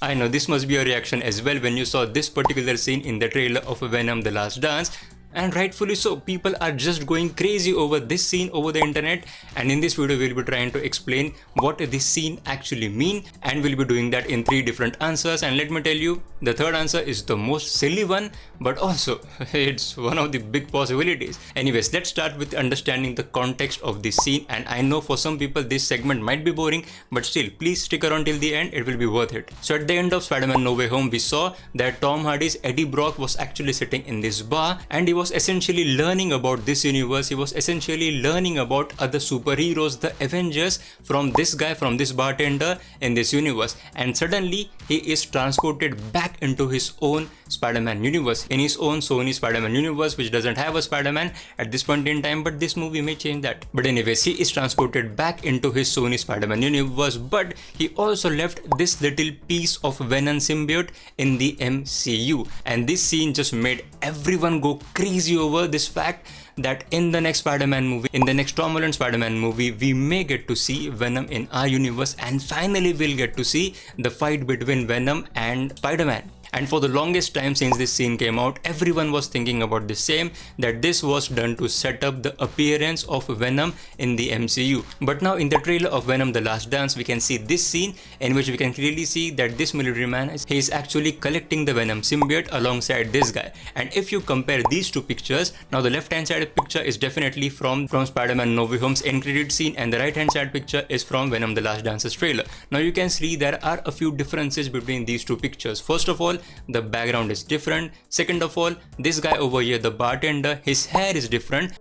I know this must be your reaction as well when you saw this particular scene in the trailer of Venom The Last Dance. And rightfully so, people are just going crazy over this scene over the internet, and in this video we'll be trying to explain what this scene actually mean, and we'll be doing that in 3 different answers. And let me tell you, the third answer is the most silly one, but also it's one of the big possibilities. Anyways, let's start with understanding the context of this scene. And I know for some people this segment might be boring, but still please stick around till the end, it will be worth it. So at the end of Spider-Man No Way Home, we saw that Tom Hardy's Eddie Brock was actually sitting in this bar, and he was essentially learning about this universe. He was essentially learning about other superheroes, the Avengers, from this guy, from this bartender in this universe. And suddenly he is transported back into his own Spider-Man universe, in his own Sony Spider-Man universe, which doesn't have a Spider-Man at this point in time, but this movie may change that. But anyways, he is transported back into his Sony Spider-Man universe, but he also left this little piece of Venom symbiote in the MCU. And this scene just made everyone go crazy over this fact that in the next Spider-Man movie, in the next Tom Holland Spider-Man movie, we may get to see Venom in our universe, and finally we'll get to see the fight between Venom and Spider-Man. And for the longest time since this scene came out, everyone was thinking about the same, that this was done to set up the appearance of Venom in the MCU. But now in the trailer of Venom The Last Dance, we can see this scene in which we can clearly see that this military man, he is actually collecting the Venom symbiote alongside this guy. And if you compare these two pictures, now the left hand side picture is definitely from Spider-Man No Way Home's end credit scene, and the right hand side picture is from Venom The Last Dance's trailer. Now you can see there are a few differences between these two pictures. First of all, the background is different. Second of all, this guy over here, the bartender, his hair is different.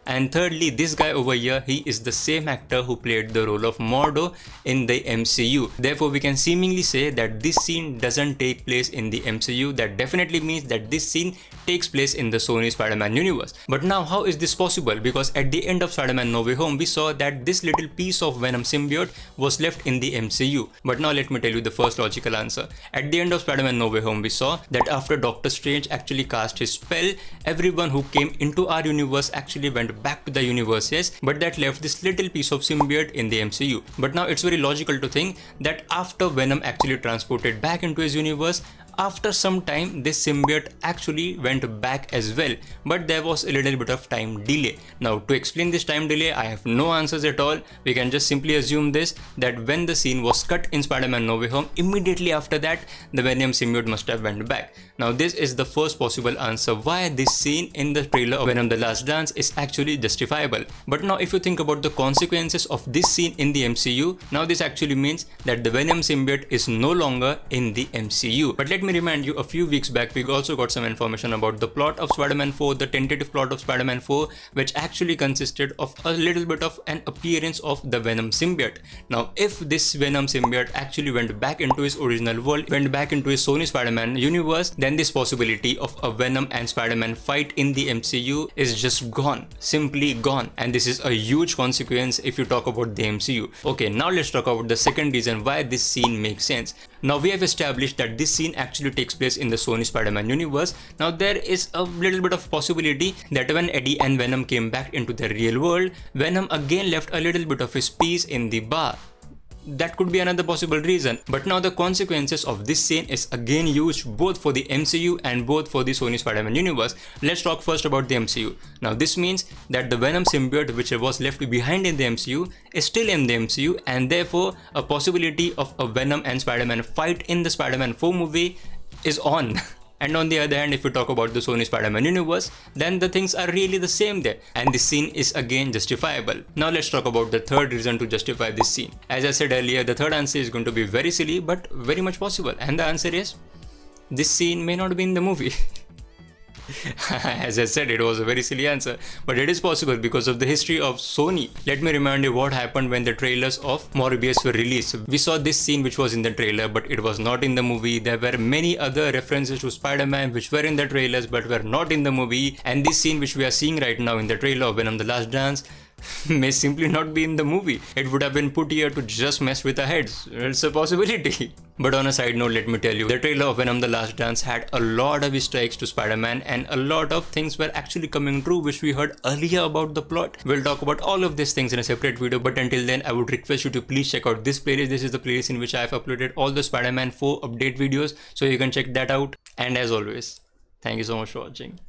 And thirdly, this guy over here, he is the same actor who played the role of Mordo in the MCU. Therefore, we can seemingly say that this scene doesn't take place in the MCU. That definitely means that this scene takes place in the Sony Spider-Man universe. But now, how is this possible? Because at the end of Spider-Man No Way Home, we saw that this little piece of Venom symbiote was left in the MCU. But now let me tell you the first logical answer. At the end of Spider-Man No Way Home, we saw that after Doctor Strange actually cast his spell, everyone who came into our universe actually went back to the universe, yes, but that left this little piece of symbiote in the MCU. But now it's very logical to think that after Venom actually transported back into his universe, after some time this symbiote actually went back as well, but there was a little bit of time delay. Now to explain this time delay, I have no answers at all. We can just simply assume this, that when the scene was cut in Spider-Man No Way Home, immediately after that the Venom symbiote must have went back. Now this is the first possible answer why this scene in the trailer of Venom The Last Dance is actually justifiable. But now if you think about the consequences of this scene in the MCU, now this actually means that the Venom symbiote is no longer in the MCU. But let me remind you, a few weeks back we also got some information about the plot of Spider-Man 4, the tentative plot of Spider-Man 4, which actually consisted of a little bit of an appearance of the Venom symbiote. Now if this Venom symbiote actually went back into his original world, went back into his Sony Spider-Man universe, then this possibility of a Venom and Spider-Man fight in the MCU is just gone, simply gone. And this is a huge consequence if you talk about the MCU. Okay, now let's talk about the second reason why this scene makes sense. Now we have established that this scene actually takes place in the Sony Spider-Man universe. Now there is a little bit of possibility that when Eddie and Venom came back into the real world, Venom again left a little bit of his piece in the bar. That could be another possible reason. But now the consequences of this scene is again huge, both for the MCU and both for the Sony Spider-Man universe. Let's talk first about the MCU. Now this means that the Venom symbiote which was left behind in the MCU is still in the MCU, and therefore a possibility of a Venom and Spider-Man fight in the Spider-Man 4 movie is on. And on the other hand, if we talk about the Sony Spider-Man universe, then the things are really the same there, and this scene is again justifiable. Now let's talk about the third reason to justify this scene. As I said earlier, the third answer is going to be very silly but very much possible, and the answer is this scene may not be in the movie. As I said, it was a very silly answer, but it is possible because of the history of Sony. Let me remind you what happened when the trailers of Morbius were released. We saw this scene which was in the trailer, but it was not in the movie. There were many other references to Spider-Man which were in the trailers but were not in the movie, and this scene which we are seeing right now in the trailer of Venom The Last Dance may simply not be in the movie. It would have been put here to just mess with our heads. It's a possibility. But on a side note, let me tell you, the trailer of Venom The Last Dance had a lot of Easter eggs to Spider-Man, and a lot of things were actually coming true which we heard earlier about the plot. We'll talk about all of these things in a separate video, but until then I would request you to please check out this playlist. This is the playlist in which I have uploaded all the Spider-Man 4 update videos, so you can check that out. And as always, thank you so much for watching.